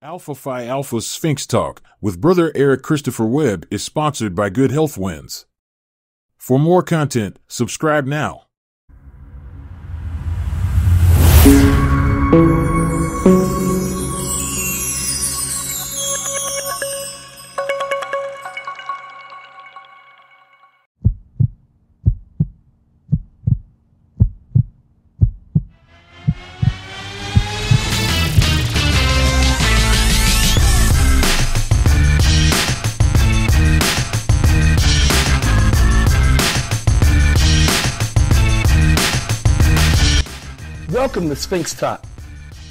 Alpha Phi Alpha's Sphinx Talk with Brother Eric Christopher Webb is sponsored by Good Health Wins. For more content, subscribe now. Welcome to Sphinx Talk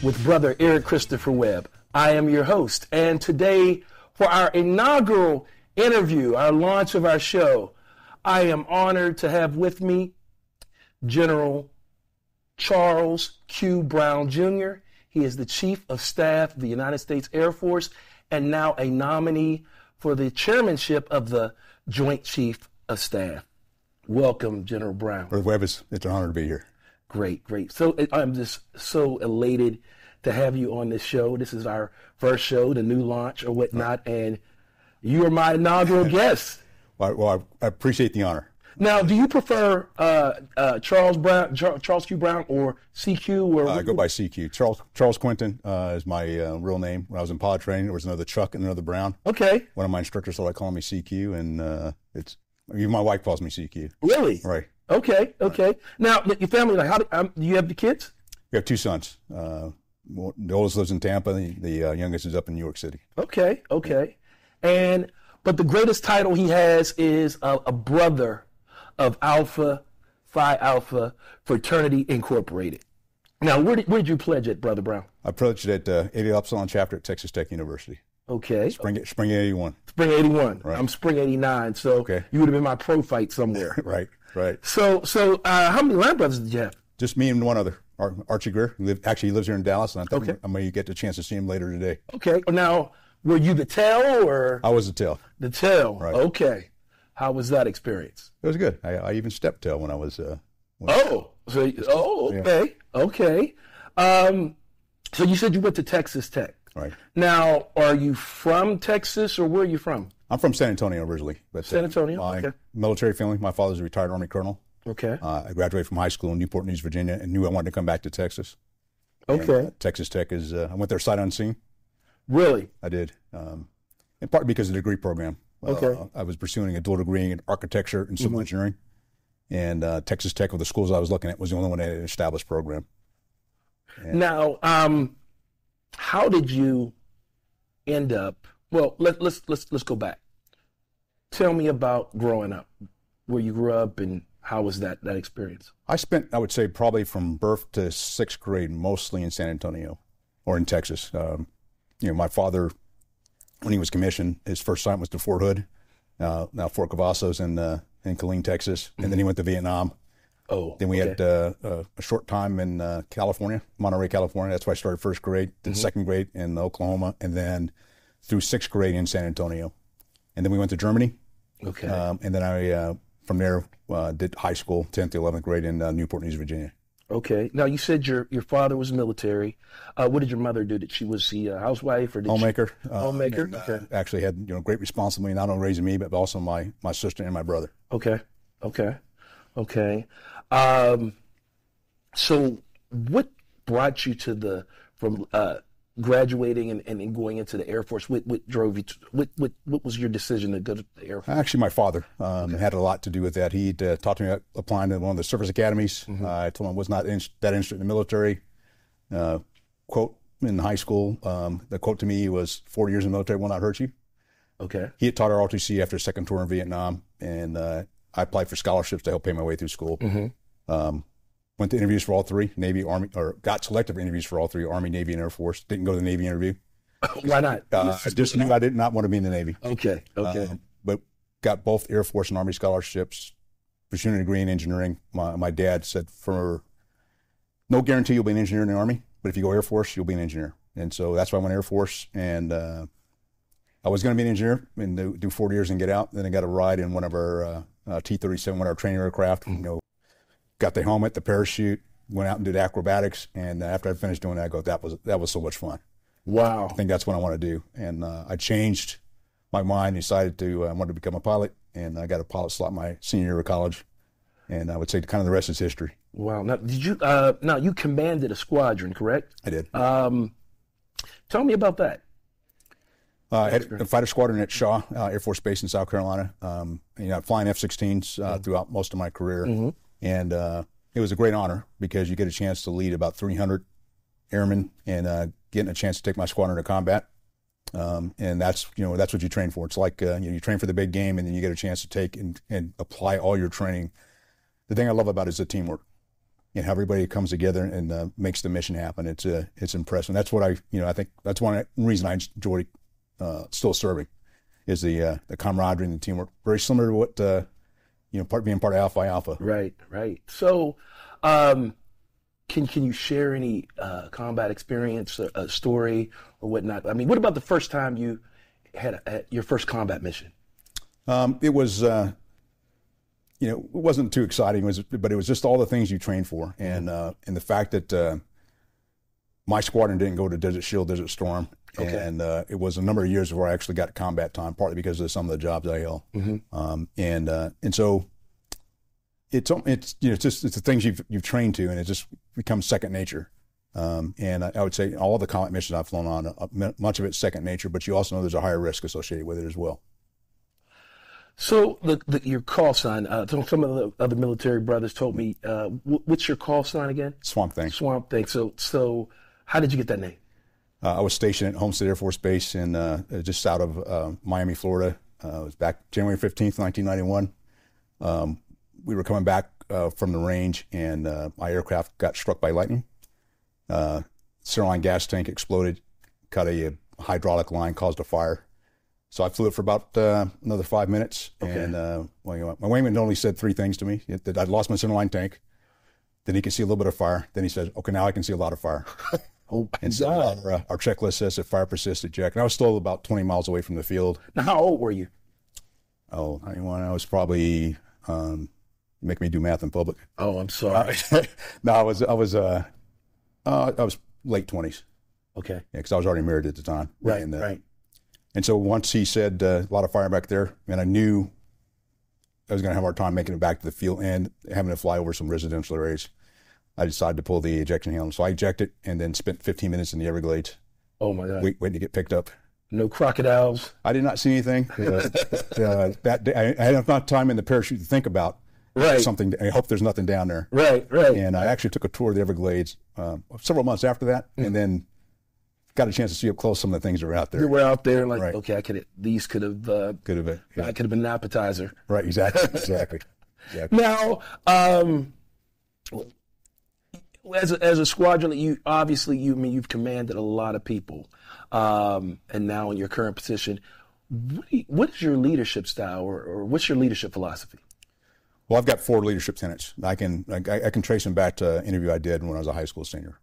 with Brother Eric Christopher Webb. I am your host, and today for our inaugural interview, our launch of our show, I am honored to have with me General Charles Q. Brown Jr. He is the Chief of Staff of the United States Air Force and now a nominee for the chairmanship of the Joint Chief of Staff. Welcome, General Brown. Brother Webb, it's an honor to be here. Great. So I'm just so elated to have you on this show. This is our first show, the new launch or whatnot, and you are my inaugural guest. Well, I appreciate the honor. Now, do you prefer Charles Q. Brown, or CQ? Or I go by CQ. Charles Quinton is my real name. When I was in pod training, there was another Chuck and another Brown. Okay. One of my instructors started calling me CQ, and even my wife calls me CQ. Really? Right. Okay. Now, your family, do you have the kids? We have two sons. The oldest lives in Tampa. The youngest is up in New York City. Okay. But the greatest title he has is a brother of Alpha Phi Alpha Fraternity Incorporated. Now, where did you pledge at, Brother Brown? I pledged at 80 Upsilon chapter at Texas Tech University. Okay. Spring 81. Spring 81. Right. I'm spring 89, so okay. You would have been my pro fight somewhere. Right. So how many line brothers did you have? Just me and one other, Archie Greer. He lives here in Dallas, and I think Okay. I may get the chance to see him later today. Okay. Now, were you the tail or? I was the tail. The tail. Right. Okay. How was that experience? It was good. I even stepped tail when I was. Okay. Okay. So you said you went to Texas Tech. Right. Now, are you from Texas or where are you from? I'm from San Antonio originally. But, San Antonio. My Okay. military family. My father's a retired Army colonel. Okay. I graduated from high school in Newport News, Virginia, and knew I wanted to come back to Texas. Okay. And, Texas Tech is. I went there sight unseen. Really? I did. In part because of the degree program. Okay. I was pursuing a dual degree in architecture and civil engineering, and Texas Tech, of the schools I was looking at, was the only one that had an established program. And now, how did you end up? Well, let's go back. Tell me about growing up, where you grew up, and how was that experience? I spent, I would say, probably from birth to sixth grade, mostly in San Antonio or in Texas. My father, when he was commissioned, his first assignment was to Fort Hood, now Fort Cavazos in Killeen, Texas, and then he went to Vietnam. Oh, then we had a short time in California, Monterey, California. That's where I started first grade, then second grade in Oklahoma, and then through sixth grade in San Antonio. And then we went to Germany. Okay. And then I, from there, did high school, 10th to 11th grade in Newport News, Virginia. Okay. Now, you said your father was military. What did your mother do? Was she a housewife or did Homemaker. Homemaker? And, okay. Actually had great responsibility, not only raising me, but also my sister and my brother. Okay. So what brought you to from graduating and going into the Air Force? What drove you? What was your decision to go to the Air Force? Actually, my father had a lot to do with that. He'd talked to me about applying to one of the service academies. I told him I was not that interested in the military. Quote in high school, the quote to me was, 4 years in the military will not hurt you. Okay. He had taught our ROTC after a second tour in Vietnam, and I applied for scholarships to help pay my way through school. Went to interviews for all three, Navy, Army, or got selected for interviews for all three, Army, Navy, and Air Force. Didn't go to the Navy interview. Why not? I just knew I did not want to be in the Navy. Okay. But got both Air Force and Army scholarships, pursuing a degree in engineering. My dad said, for no guarantee you'll be an engineer in the Army, but if you go Air Force, you'll be an engineer. And so that's why I went Air Force, and I was going to be an engineer and do 4 years and get out. Then I got a ride in one of our T-37, one of our training aircraft. Got the helmet, the parachute, went out and did acrobatics, and after I finished doing that, I go, that was so much fun. Wow. I think that's what I want to do. And I changed my mind, decided to I wanted to become a pilot, and I got a pilot slot my senior year of college. And I would say kind of the rest is history. Wow. Now, did you? Now you commanded a squadron, correct? I did. Tell me about that. I had a fighter squadron at Shaw Air Force Base in South Carolina. Flying F-16s throughout most of my career, and it was a great honor because you get a chance to lead about 300 airmen and getting a chance to take my squadron to combat. And that's what you train for. It's like you train for the big game, and then you get a chance to take and apply all your training. The thing I love about it is the teamwork and how everybody comes together and makes the mission happen. It's impressive. And that's what I think that's one reason I enjoy still serving is the camaraderie and the teamwork. Very similar to what being part of Alpha Alpha. Right. So, can you share any combat experience, a story, or whatnot? I mean, what about the first time you had your first combat mission? It was. It wasn't too exciting, but it was just all the things you train for, and the fact that my squadron didn't go to Desert Shield, Desert Storm, and it was a number of years before I actually got combat time, partly because of some of the jobs I held, and so it's the things you've trained to, and it just becomes second nature. And I would say all the combat missions I've flown on, much of it's second nature, but you also know there's a higher risk associated with it as well. So your call sign, some of the other military brothers told me, what's your call sign again? Swamp Thing. Swamp Thing. So how did you get that name? I was stationed at Homestead Air Force Base in just south of Miami, Florida. It was back January 15th, 1991. We were coming back from the range, and my aircraft got struck by lightning. Saline gas tank exploded, cut a hydraulic line, caused a fire. So I flew it for about another 5 minutes, and my wingman only said three things to me: that I'd lost my centerline tank, that he could see a little bit of fire. Then he said, "Okay, now I can see a lot of fire." And so our checklist says if fire persists, eject. And I was still about 20 miles away from the field. Now, how old were you? Oh, I was probably make me do math in public. Oh, I'm sorry. No, I was late 20s. Okay. Yeah, because I was already married at the time. Right. And, right. And so once he said a lot of fire back there, and I knew I was going to have a hard time making it back to the field and having to fly over some residential areas, I decided to pull the ejection handle. So I ejected and then spent 15 minutes in the Everglades. Oh, my God. Waiting to get picked up. No crocodiles? I did not see anything. That day, I had enough time in the parachute to think about something. I hope there's nothing down there. Right. And I actually took a tour of the Everglades several months after that, and then got a chance to see up close some of the things that were out there. You were out there like, okay, I could have been. I could have been an appetizer. Right, exactly. Now, as a squadron, you've commanded a lot of people, and now in your current position, what is your leadership style, or what's your leadership philosophy? Well, I've got 4 leadership tenets. I can trace them back to an interview I did when I was a high school senior.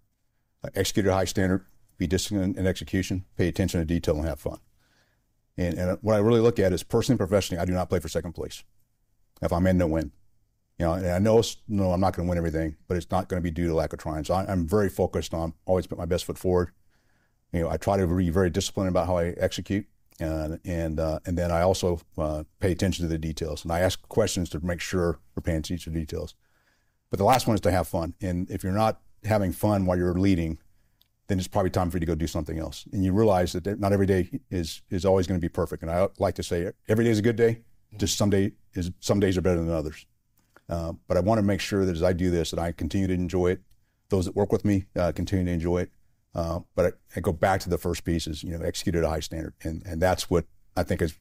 Execute at a high standard. Be disciplined in execution, pay attention to detail, and have fun. And what I really look at is personally and professionally, I do not play for second place. If I'm in, no win. And I know I'm not going to win everything, but it's not going to be due to lack of trying. So I'm very focused on always put my best foot forward. I try to be very disciplined about how I execute, and then I also pay attention to the details. And I ask questions to make sure we're paying attention to the details. But the last one is to have fun. And if you're not having fun while you're leading, then it's probably time for you to go do something else. And you realize that not every day is always going to be perfect. And I like to say every day is a good day, just some days are better than others. But I want to make sure that as I do this, that I continue to enjoy it. Those that work with me continue to enjoy it. But I go back to the first piece is, execute at a high standard. And that's what I think has,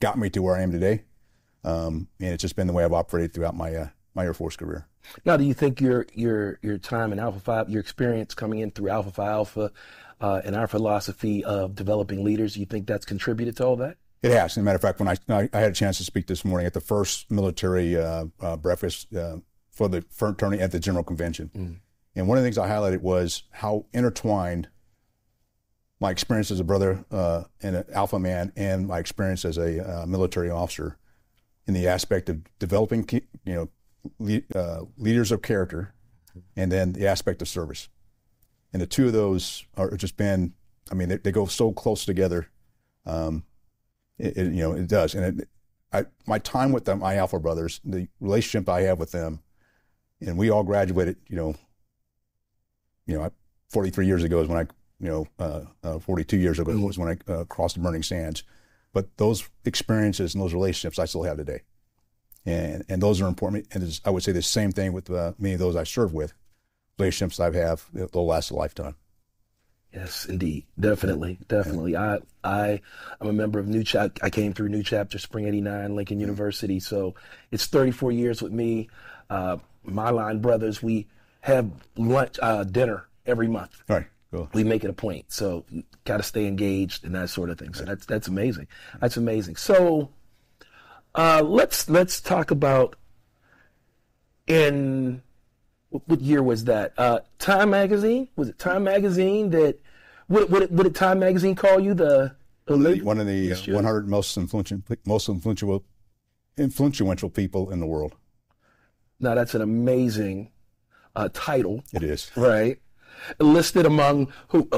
got me to where I am today. And it's just been the way I've operated throughout my Air Force career. Now, do you think your time in Alpha Phi, your experience coming in through Alpha Phi Alpha, and our philosophy of developing leaders, do you think that's contributed to all that? It has. As a matter of fact, when I had a chance to speak this morning at the first military breakfast for the Fraternity at the General Convention, and one of the things I highlighted was how intertwined my experience as a brother and an alpha man and my experience as a military officer in the aspect of developing, leaders of character, and then the aspect of service. And the two of those are just been I mean, they go so close together. It does. And my time with them, my Alpha brothers, the relationship I have with them, and we all graduated, 43 years ago is when 42 years ago was when I crossed the burning sands. But those experiences and those relationships I still have today. And those are important. And I would say the same thing with many of those I serve with. Relationships I have, they'll last a lifetime. Yes, indeed. Definitely. Yeah. I'm a member of New Chapter. I came through New Chapter, Spring 89, Lincoln University. So it's 34 years with me. My line brothers, we have lunch, dinner every month. All right. Cool. We make it a point. So got to stay engaged and that sort of thing. So that's amazing. That's amazing. So let's talk about what year was that? Time Magazine? Was it Time Magazine that? What did Time Magazine call you? One of the 100 most influential people in the world. Now that's an amazing title. It is. Right. Listed among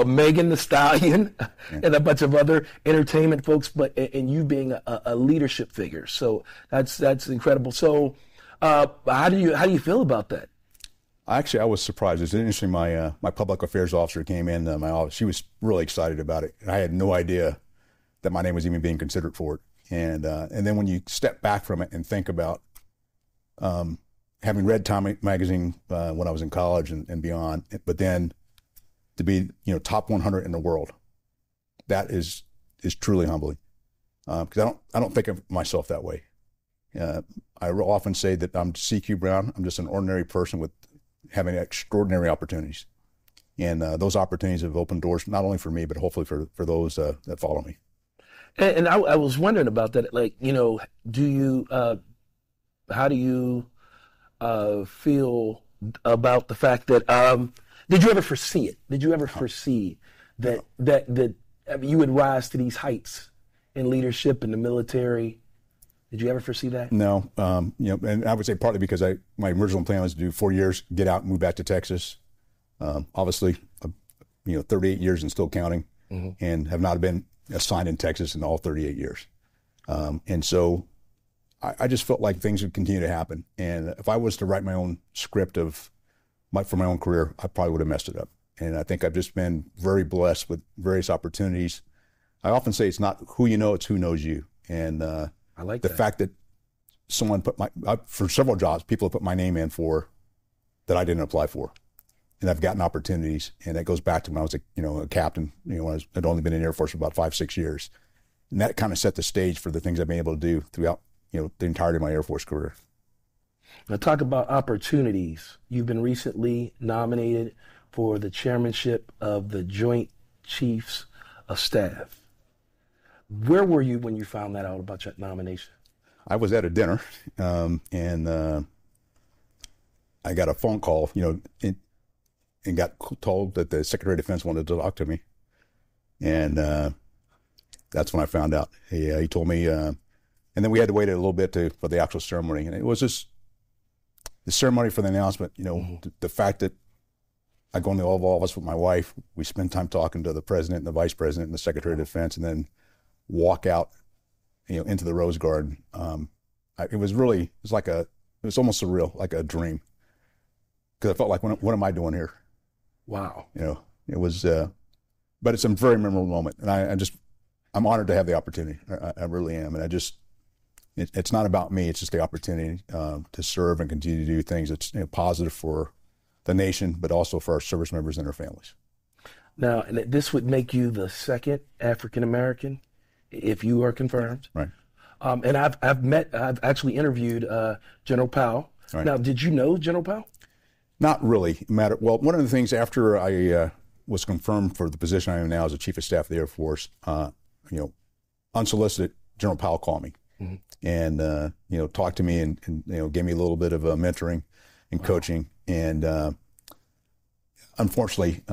Megan Thee Stallion and a bunch of other entertainment folks, and you being a leadership figure. So that's incredible. So how do you feel about that? Actually, I was surprised. It's interesting. My public affairs officer came in my office. She was really excited about it. I had no idea that my name was even being considered for it. And then when you step back from it and think about having read Time Magazine when I was in college and beyond, but then to be top 100 in the world, that is truly humbling. Because I don't think of myself that way. I often say that I'm CQ Brown. I'm just an ordinary person with having extraordinary opportunities. And those opportunities have opened doors, not only for me, but hopefully for those that follow me. And I was wondering about that. Like, how do you feel about the fact that, did you ever foresee it? Did you ever foresee that you would rise to these heights in leadership in the military? Did you ever foresee that? No, and I would say partly because my original plan was to do 4 years, get out, and move back to Texas. Obviously, 38 years and still counting, and have not been assigned in Texas in all 38 years. And so I just felt like things would continue to happen. And if I was to write my own script for my own career, I probably would have messed it up. And I think I've just been very blessed with various opportunities. I often say it's not who you know, it's who knows you. And I like the fact that someone for several jobs, people have put my name in for that I didn't apply for. And I've gotten opportunities. And that goes back to when I was a captain, when I'd only been in the Air Force for about 5-6 years. And that kind of set the stage for the things I've been able to do throughout, the entirety of my Air Force career. Now talk about opportunities. You've been recently nominated for the chairmanship of the Joint Chiefs of Staff. Where were you when you found that out about your nomination? I was at a dinner, and I got a phone call, and got told that the Secretary of Defense wanted to talk to me. And that's when I found out. He told me, and then we had to wait a little bit for the actual ceremony. And it was just the ceremony for the announcement, the fact that I go in the Oval Office with my wife, we spend time talking to the President and the Vice President and the Secretary of Defense, and then walk out, into the Rose Garden. It was almost surreal, like a dream. Because I felt like, what am I doing here? Wow. It was, but it's a very memorable moment. And I'm honored to have the opportunity. I really am. And it's not about me. It's just the opportunity to serve and continue to do things that's positive for the nation, but also for our service members and their families. Now, and this would make you the second African-American, if you are confirmed. Right. And I've actually interviewed General Powell. Right. Now, did you know General Powell? Not really. Well, one of the things after I was confirmed for the position I am now as a Chief of Staff of the Air Force, unsolicited, General Powell called me and talked to me and gave me a little bit of mentoring and coaching. And unfortunately,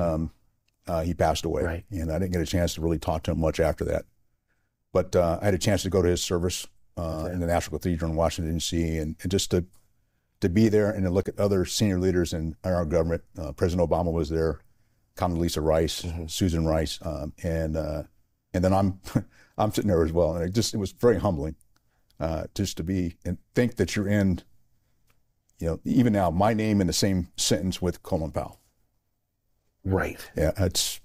he passed away, right. And I didn't get a chance to really talk to him much after that. But I had a chance to go to his service in the National Cathedral in Washington, D.C., and just to be there and to look at other senior leaders in our government. President Obama was there. Condoleezza Rice, Susan Rice, and then I'm I'm sitting there as well, and it was very humbling just to be and think that you're in, even now, my name in the same sentence with Colin Powell. Right. Yeah, that's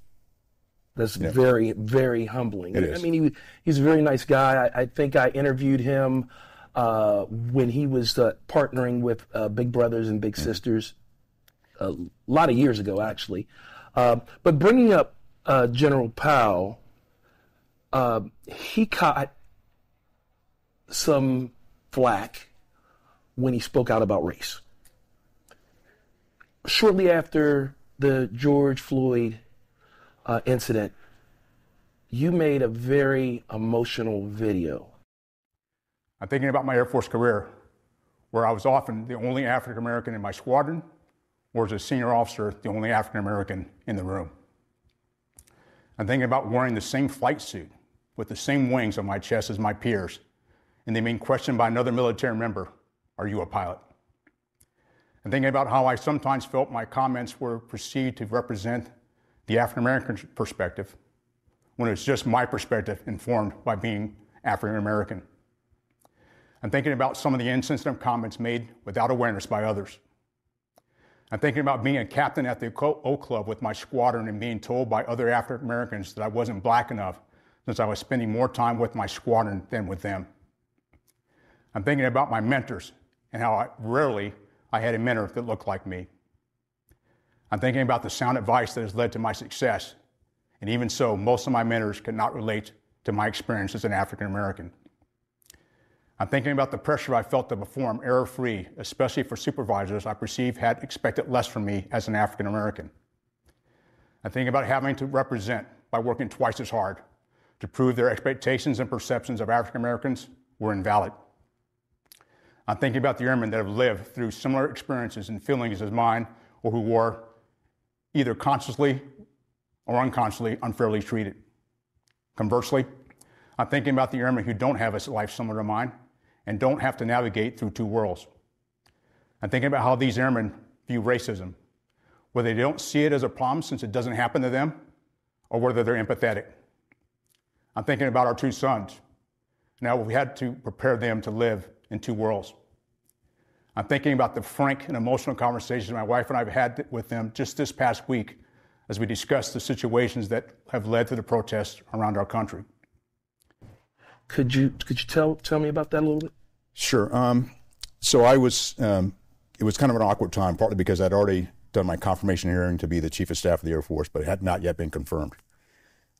very, very humbling. It is. I mean, he's a very nice guy. I think I interviewed him when he was partnering with Big Brothers and Big Sisters a lot of years ago, actually. But bringing up General Powell, he caught some flack when he spoke out about race. Shortly after the George Floyd incident, you made a very emotional video. I'm thinking about my Air Force career, where I was often the only African American in my squadron, or as a senior officer, the only African American in the room. I'm thinking about wearing the same flight suit with the same wings on my chest as my peers, and they being questioned by another military member, "Are you a pilot?" I'm thinking about how I sometimes felt my comments were perceived to represent the African American perspective, when it was just my perspective informed by being African American. I'm thinking about some of the insensitive comments made without awareness by others. I'm thinking about being a captain at the Oak Club with my squadron and being told by other African Americans that I wasn't black enough since I was spending more time with my squadron than with them. I'm thinking about my mentors and how rarely I had a mentor that looked like me. I'm thinking about the sound advice that has led to my success, and even so, most of my mentors could not relate to my experience as an African American. I'm thinking about the pressure I felt to perform error-free, especially for supervisors I perceive had expected less from me as an African American. I'm thinking about having to represent by working twice as hard to prove their expectations and perceptions of African Americans were invalid. I'm thinking about the airmen that have lived through similar experiences and feelings as mine, or who were either consciously or unconsciously unfairly treated. Conversely, I'm thinking about the airmen who don't have a life similar to mine and don't have to navigate through two worlds. I'm thinking about how these airmen view racism, whether they don't see it as a problem since it doesn't happen to them, or whether they're empathetic. I'm thinking about our two sons. Now we had to prepare them to live in two worlds. I'm thinking about the frank and emotional conversations my wife and I have had with them just this past week as we discussed the situations that have led to the protests around our country. Could you tell me about that a little bit? Sure. So it was kind of an awkward time, partly because I'd already done my confirmation hearing to be the Chief of Staff of the Air Force, but it had not yet been confirmed.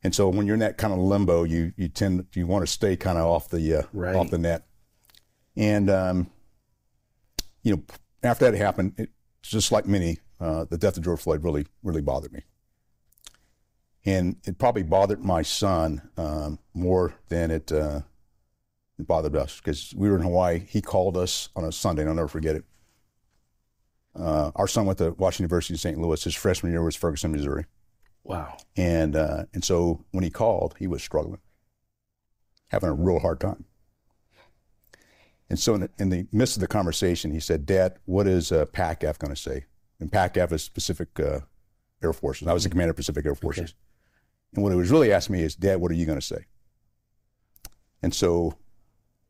And so when you're in that kind of limbo, you want to stay kind of off the net. And after that happened, it's just like many, the death of George Floyd really bothered me. And it probably bothered my son more than it bothered us, because we were in Hawaii. He called us on a Sunday, and I'll never forget it. Our son went to Washington University in St. Louis. His freshman year was Ferguson, Missouri. Wow. And so when he called, he was struggling, having a real hard time. And so in the midst of the conversation, he said, "Dad, what is PACAF going to say?" And PACAF is Pacific Air Forces. I was the commander of Pacific Air Forces. Okay. And what he was really asking me is, "Dad, what are you going to say?" And so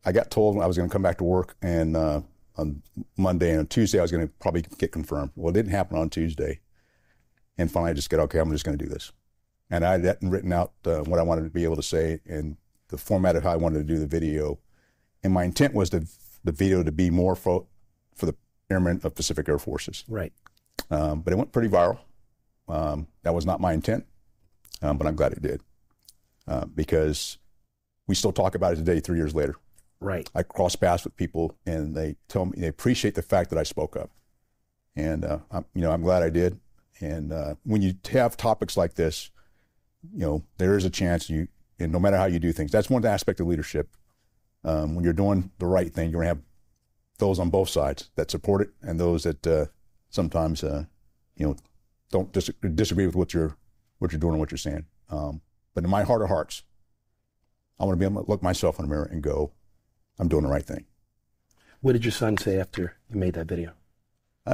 I got told I was going to come back to work, and on Monday and on Tuesday I was going to probably get confirmed. Well, it didn't happen on Tuesday. And finally I just said, okay, I'm just going to do this. And I had written out what I wanted to be able to say and the format of how I wanted to do the video. And my intent was the video to be more for the airmen of Pacific Air Forces. Right. But it went pretty viral. That was not my intent, but I'm glad it did. Because we still talk about it today, 3 years later. Right. I cross paths with people, and they tell me they appreciate the fact that I spoke up. And I'm glad I did. And when you have topics like this, there is a chance and no matter how you do things, that's one aspect of leadership. When you're doing the right thing, you're going to have those on both sides that support it and those that sometimes don't disagree with what you're doing and what you're saying. But in my heart of hearts, I want to be able to look myself in the mirror and go, I'm doing the right thing. What did your son say after you made that video?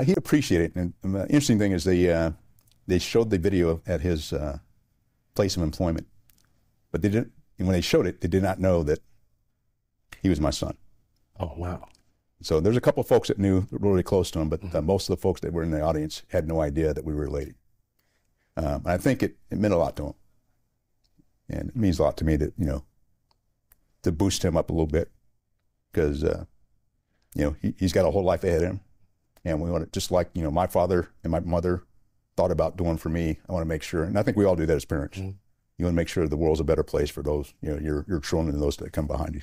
He appreciated it. And the interesting thing is they showed the video at his place of employment, but they didn't. And when they showed it, they did not know that he was my son. Oh, wow. So there's a couple of folks that knew really close to him, but most of the folks that were in the audience had no idea that we were related. And I think it meant a lot to him. And it means a lot to me that, you know, to boost him up a little bit, because, you know, he's got a whole life ahead of him. And we want to, just like, you know, my father and my mother thought about doing for me, I want to make sure, and I think we all do that as parents. Mm-hmm. You want to make sure the world's a better place for those, you know, your children and those that come behind you.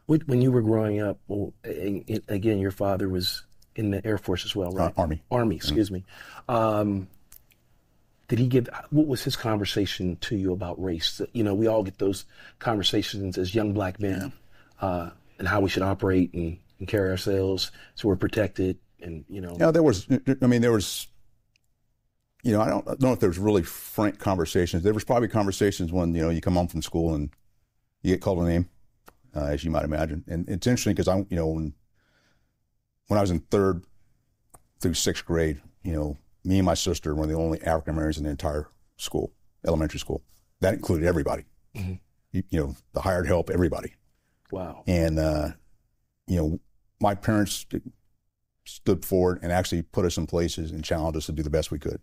When you were growing up, well, again, your father was in the Air Force as well, right? Army, excuse me. Did he give, what was his conversation to you about race? You know, we all get those conversations as young black men, and how we should operate and carry ourselves so we're protected, and, you know. Yeah, there was, you know, I don't know if there was really frank conversations. There was probably conversations when, you know, you come home from school and you get called a name, as you might imagine. And it's interesting because you know, when I was in 3rd through 6th grade, you know, me and my sister were the only African Americans in the entire school, elementary school. That included everybody. Mm-hmm. You know, the hired help, everybody. Wow. And, you know, my parents stood forward and actually put us in places and challenged us to do the best we could.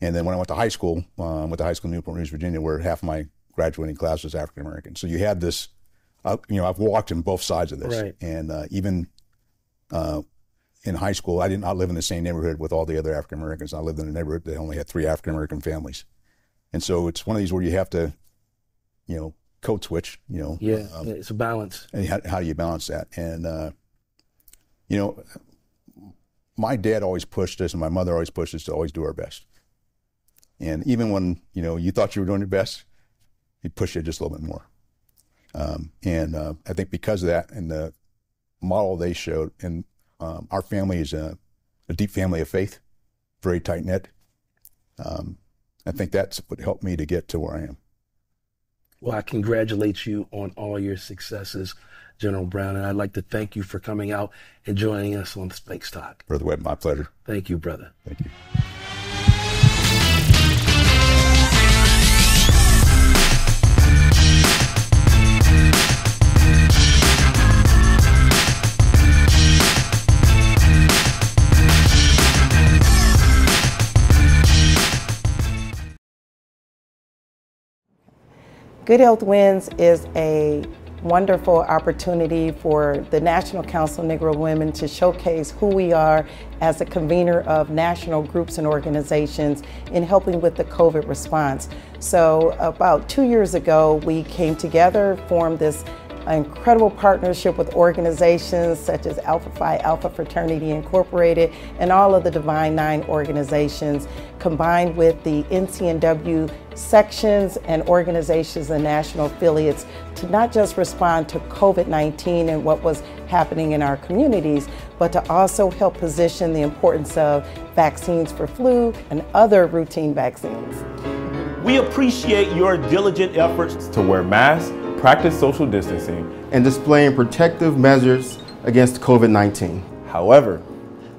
And then when I went to high school, in Newport News, Virginia, where half of my graduating class was African American. So you had this, you know, I've walked in both sides of this. Right. And even in high school, I did not live in the same neighborhood with all the other African Americans. I lived in a neighborhood that only had 3 African American families. And so it's one of these where you have to, you know, code switch, you know. Yeah, it's a balance. And how do you balance that? And, you know, my dad always pushed us and my mother always pushed us to always do our best. And even when, you know, you thought you were doing your best, he'd push you just a little bit more. I think because of that and the model they showed, and our family is a deep family of faith, very tight-knit. I think that's what helped me to get to where I am. Well, I congratulate you on all your successes, General Brown, and I'd like to thank you for coming out and joining us on Sphinx Talk. Brother Webb, my pleasure. Thank you, brother. Thank you. Good Health Wins is a wonderful opportunity for the National Council of Negro Women to showcase who we are as a convener of national groups and organizations in helping with the COVID response. So about 2 years ago, we came together, formed this incredible partnership with organizations such as Alpha Phi Alpha Fraternity Incorporated and all of the Divine Nine organizations, combined with the NCNW sections and organizations and national affiliates, to not just respond to COVID-19 and what was happening in our communities, but to also help position the importance of vaccines for flu and other routine vaccines. We appreciate your diligent efforts to wear masks, practice social distancing, and displaying protective measures against COVID-19. However,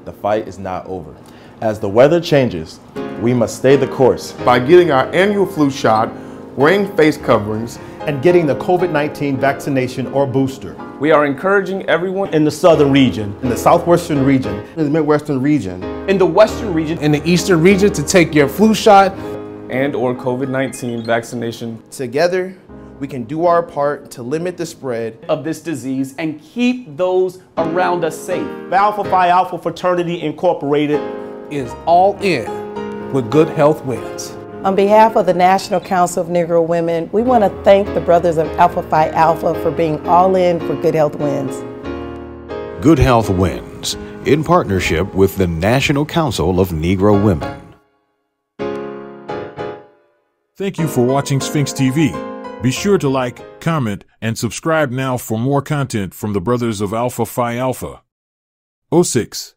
the fight is not over. As the weather changes, we must stay the course by getting our annual flu shot, wearing face coverings, and getting the COVID-19 vaccination or booster. We are encouraging everyone in the southern region, in the southwestern region, in the midwestern region, in the western region, in the eastern region to take your flu shot and or COVID-19 vaccination. Together, we can do our part to limit the spread of this disease and keep those around us safe. The Alpha Phi Alpha Fraternity Incorporated is all in with Good Health Wins. On behalf of the National Council of Negro Women, we want to thank the brothers of Alpha Phi Alpha for being all in for Good Health Wins. Good Health Wins, in partnership with the National Council of Negro Women. Thank you for watching Sphinx TV. Be sure to like, comment, and subscribe now for more content from the brothers of Alpha Phi Alpha. 06